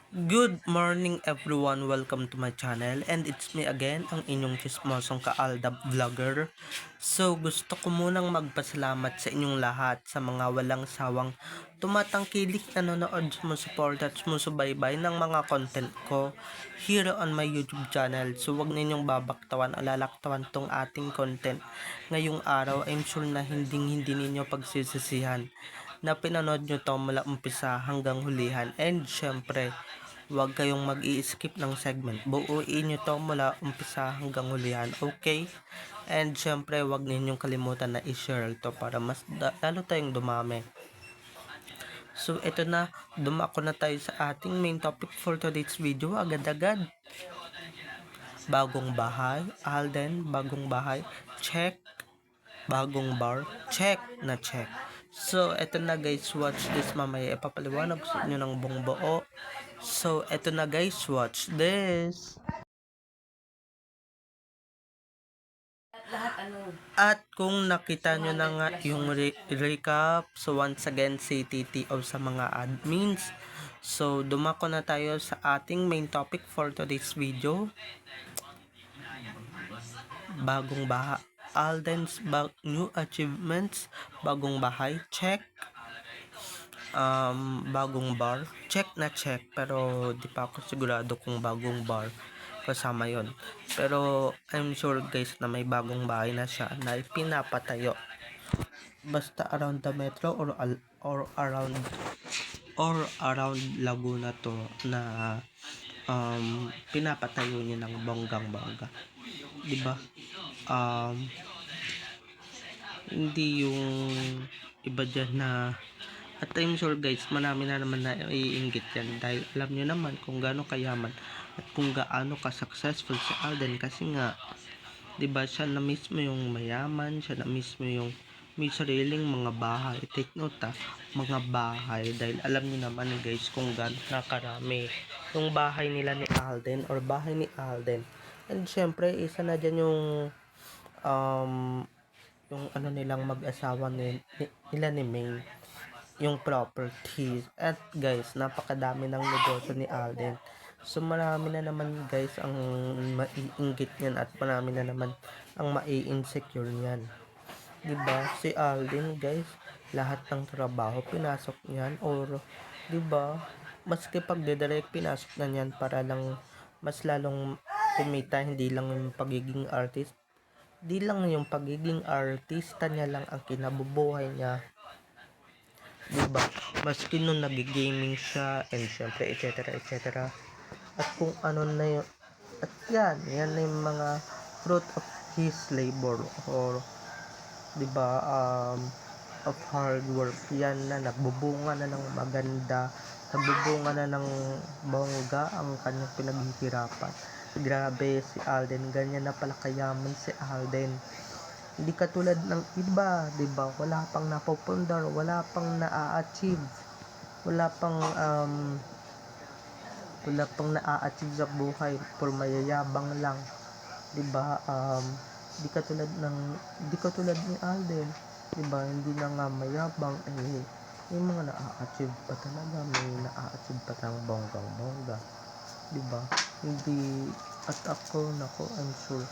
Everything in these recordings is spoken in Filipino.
Good morning everyone, welcome to my channel and it's me again, ang inyong chismosong ka-Aldab vlogger. So gusto ko munang magpasalamat sa inyong lahat sa mga walang sawang tumatangkilik, nanonood, sumusuport at sumusubaybay ng mga content ko here on my YouTube channel. So wag ninyong babaktawan o lalaktawan tong ating content ngayong araw. I'm sure na hindi ninyo pagsisisihan na pinanood nyo to mula umpisa hanggang hulihan. And syempre, huwag kayong mag-i-skip ng segment. Buuin nyo to mula umpisa hanggang hulihan. Okay? And syempre, huwag ninyong kalimutan na i-share to para mas lalo tayong dumami. So, ito na. Dumako na tayo sa ating main topic for today's video. Agad-agad. Bagong bahay. Alden, bagong bahay. Check. Bagong bar. Check na check. So, eto na guys, watch this mamaya. Ipapaliwanag sa inyo ng buong buo. So, eto na guys, watch this. At kung nakita nyo na nga yung recap, so once again, si TTO sa mga admins. So, dumako na tayo sa ating main topic for today's video. Bagong bahay. Alden's new achievements. Bagong bahay. Check. Bagong bar. Check na check. Pero di pa ako sigurado kung bagong bar kasama yon. Pero I'm sure guys na may bagong bahay na siya na pinapatayo. Basta around the metro or around Laguna to na pinapatayo niya ng bonggang-bongga. 'Di ba? Hindi yung iba dyan na at I'm sure guys, marami na naman na iinggit yan dahil alam nyo naman kung gaano kayaman at kung gaano ka-successful si Alden kasi nga, 'di ba, siya na mismo yung mayaman, siya na mismo yung may sariling mga bahay. Take note mga bahay dahil alam niyo naman guys kung gaano nakarami yung bahay nila ni Alden or bahay ni Alden. And syempre, isa na dyan um, yung ano nilang mag-asawa nila ni May, yung properties. At guys, napakadami ng negosyo ni Alden. So marami na naman guys ang maiinggit niyan at marami na naman ang mai-insecure niyan. 'Di ba? Si Alden guys, lahat ng trabaho pinasok niyan or 'di ba? Maski pagdedirect pinasok na niyan para lang mas lalong kumita, hindi lang yung pagiging artist. Di lang yung pagiging artista niya lang ang kinabubuhay niya, diba? Maski nung nag-gaming siya and syempre etc. At kung ano na yun, at yan na yung mga fruit of his labor or diba, of hard work. Yan na, nagbubunga na ng maganda, nagbubunga na ng bongga ang kanyang pinaghihirapan. Grabe si Alden, ganyan na pala kayaman si Alden. Hindi katulad ng iba, 'di ba? Wala pang napupundar, wala pang naa-achieve. Wala pang naa-achieve sa buhay, for mayayabang lang, 'di ba? Di katulad ni Alden, 'di ba? Hindi na nga mayabang, may mga naa-achieve pa talaga, may naa-achieve pa ng bonggang-bongga, 'di ba? Hindi, at ako nako, I'm sure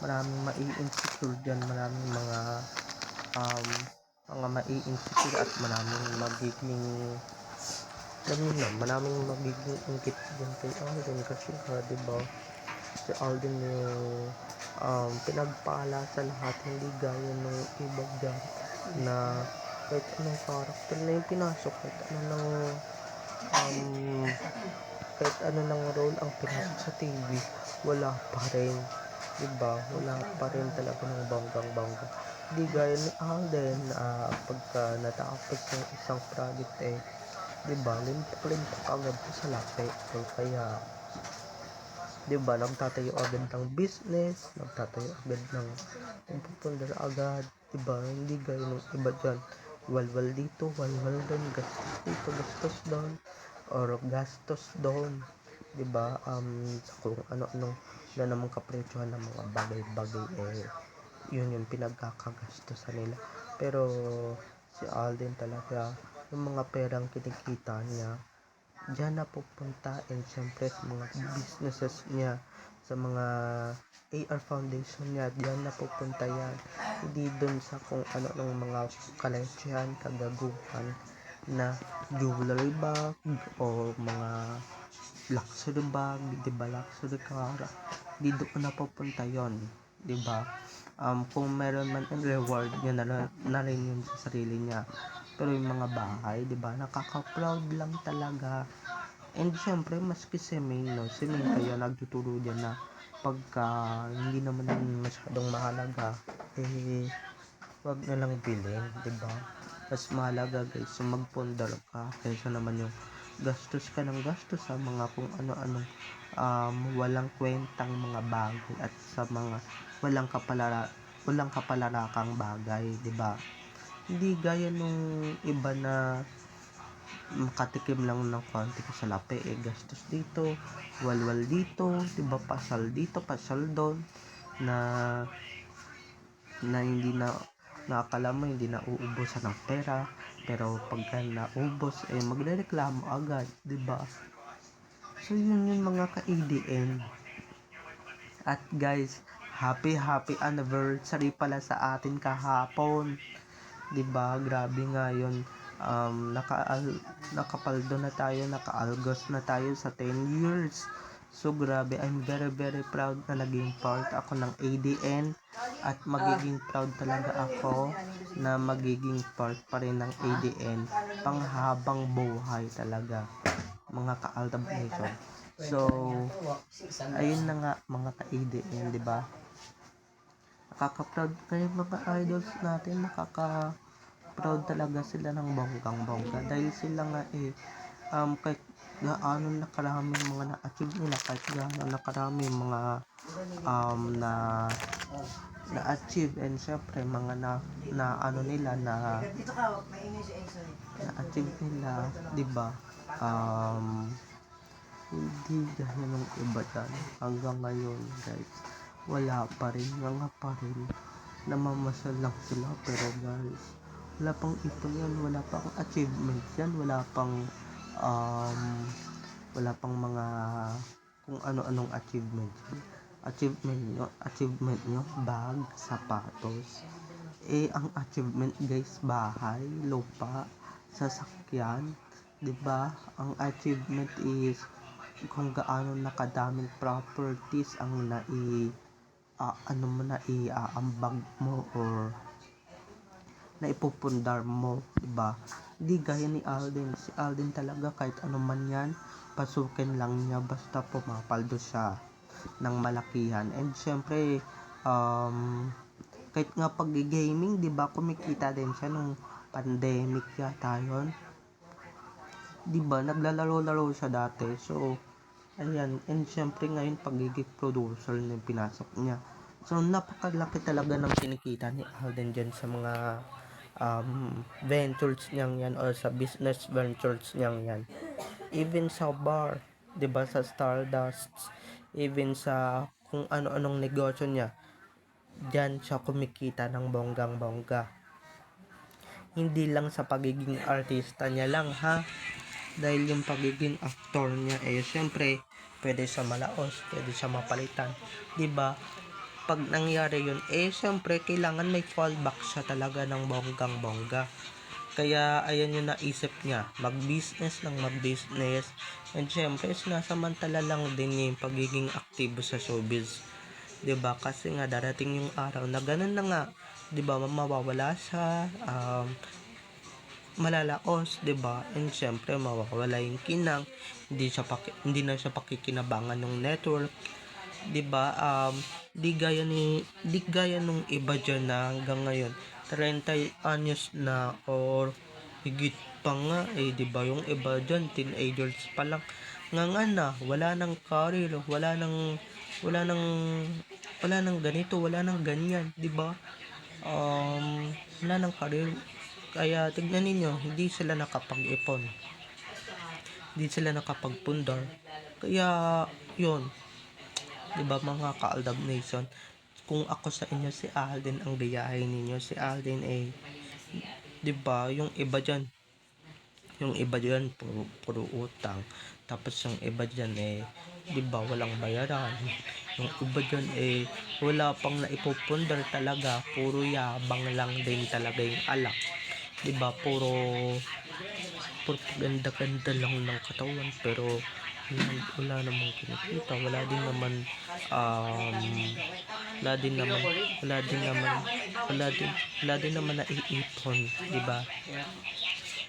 maraming mai-insecure dyan, maraming mga mai-insecure at maraming magiging maraming magiging ingit dyan kay Alden kasi nga, diba, si Alden yung pinagpala sa lahat, hindi gaya ng iba dyan na kahit anong character na yung pinasok, kahit ano ng role ang pinasok sa TV, wala pa rin, diba? Wala pa rin talaga ng bonggang-bongga. Di gaya ni Alden na pagka natapos ng isang project, diba, limpak agad sa lapi. So, kaya, diba, nagtatayo agad ng business, nagtatayo agad ng pupundar agad, diba? Hindi gaya ng iba dyan, walwal dito, walwal doon, gastos dito, gastos doon, or gastos doon, diba? Sa kung ano-anong na naman kapresyohan ng mga bagay-bagay, yun yung pinagkakagastosan nila. Pero si Alden talaga, yung mga perang kinikita niya, diyan na pupunta, and syempre sa mga businesses niya, sa mga AR foundation niya, diyan na pupunta yan. Hindi dun sa kung ano ng mga kalechihan, kagaguhan na jewelry bag o mga luxury bag, di ba, luxury car. Hindi doon na pupunta yon, di ba? Kung meron man ang reward niya na rin yun sa sarili niya, pero yung mga bahay, di ba, nakaka-proud lang talaga. And syempre, maski si Ming, no? Si Ming kaya nagtuturo dyan na pagka hindi naman din masyadong mahalaga, eh, wag na lang bilhin, di ba? Mas mahalaga, guys, yung magpundar ka kaysa naman yung gastos ka ng gastos sa mga kung ano-anong walang kwentang mga bagay at sa mga walang kapalarakang bagay, di ba? Hindi gaya nung iba na makatikim lang ng konti sa lapi, gastos dito, walwal dito, diba, pasal dito, pasal doon, na hindi na nakakala mo hindi na uubusan ng pera, pero pagka naubos magrereklamo agad, diba? So yun yung mga ka-ADN. At guys, happy anniversary pala sa atin kahapon, 'di ba? Grabe nga 'yon. Nakapaldo na tayo, nakaalgos na tayo sa 10 years. So grabe, I'm very proud na naging part ako ng ADN, at magiging proud talaga ako na magiging part pa rin ng ADN panghabang buhay talaga, mga ka-Aldab Nation. So ayun na nga, mga ka-ADN, 'di ba? Nakaka-proud kayo mga idols natin, proud talaga sila ng bonggang-bongga dahil sila nga kahit gaano na karaming mga na-achieve nila, kahit gaano na karaming mga na-achieve, and syempre mga na ano nila na na-achieve nila, 'di ba? Hindi gaya ng iba dyan hanggang ngayon, guys, wala pa rin, mga pa rin, namamasal lang sila, pero guys, wala pang ito yan, wala pang achievement yan, wala pang mga kung ano-anong achievement nyo, bag, sapatos. Ang achievement, guys, bahay, lupa, sasakyan, 'di ba? Ang achievement is kung gaano nakadaming properties ang naiaambag mo or naipupundar mo, diba? Hindi gaya ni Alden. Si Alden talaga kahit ano man yan, pasukin lang niya basta pumapaldo siya ng malakihan. And syempre, kahit nga pag-gaming, diba, kumikita din siya nung pandemic yata yun. Diba, naglalaro-laro siya dati. So, ayan, and syempre ngayon pagiging producer na pinasok niya. So napakalaki talaga ng kinikita ni Alden dyan sa mga ventures niyang yan, or sa business ventures niyang yan. Even sa bar, 'di ba, sa Stardust, even sa kung ano-anong negosyo niya, dyan siya kumikita ng bonggang-bongga. Hindi lang sa pagiging artista niya lang, ha? Dahil yung pagiging actor niya, syempre, pwede siya malaos, pwede siya mapalitan, 'di ba? Pag nangyari yun, syempre, kailangan may fallback siya talaga ng bonggang-bongga. Kaya, ayan yung naisip niya, mag-business, and syempre, sinasamantala lang din niya yung pagiging aktibo sa showbiz. 'Di ba? Kasi nga, darating yung araw na ganun na nga, 'di ba, mawawala siya, malalaos, 'di ba? And syempre mawawala yung kinang, hindi na siya pakikinabangan ng network, 'di ba? Di gaya nung iba diyan na hanggang ngayon 30 anyos na or higit pa nga, 'di ba? Yung iba diyan teenagers pa lang nga na, wala nang career, wala nang ganito, wala nang ganyan, 'di ba? Wala nang career. Kaya tignan ninyo, hindi sila nakapag-ipon, hindi sila nakapagpundar. Kaya yun, 'di ba, mga ka-Aldab Nation, kung ako sa inyo, si Alden ang biyahe ninyo. Si Alden 'di ba, yung iba diyan Yung iba dyan, puro utang. Tapos yung iba dyan di ba, walang bayaran. Yung iba dyan wala pang naipupundar talaga. Puro yabang lang din talaga yung alak. Di ba, puro ganda-ganda lang ng katawan. Pero wala namang kinikita. Um, wala din naman naiipon. Di ba?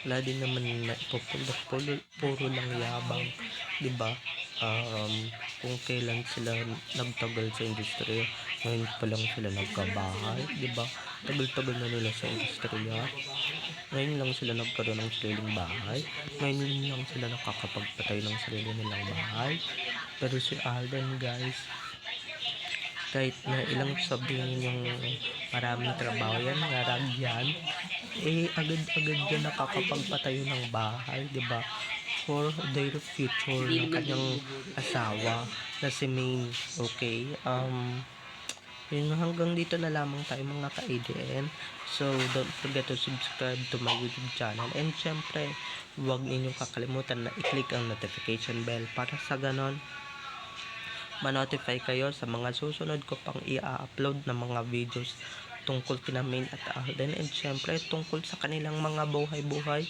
Wala din naman na ipupundar, puro lang yabang, 'di ba? Kung kailan sila nagtagal sa industriya, ngayon pa lang sila nagkabahay, 'di ba? Tagal-tagal na nila sa industriya, ngayon lang sila nagkaroon ng sariling bahay, ngayon lang sila nakakapagpatay ng sarili nilang bahay. Pero si Alden, guys, kahit na ilang sabihin yung maraming trabaho yan, ngarag yan, agad-agad yan nakakapagpatayo ng bahay, di ba? For their future ng kanyang asawa na si Maine. Okay, yun, hanggang dito na lamang tayo mga ka-ADN. So, don't forget to subscribe to my YouTube channel. And syempre, huwag ninyong kakalimutan na i-click ang notification bell para sa ganon ma-notify kayo sa mga susunod ko pang i-upload na mga videos tungkol kina Maine at Alden, and syempre tungkol sa kanilang mga buhay-buhay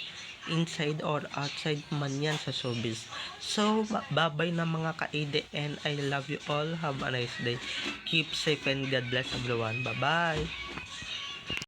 inside or outside man yan sa showbiz. So, bye-bye na mga ka-ADN. I love you all. Have a nice day. Keep safe and God bless everyone. Bye-bye.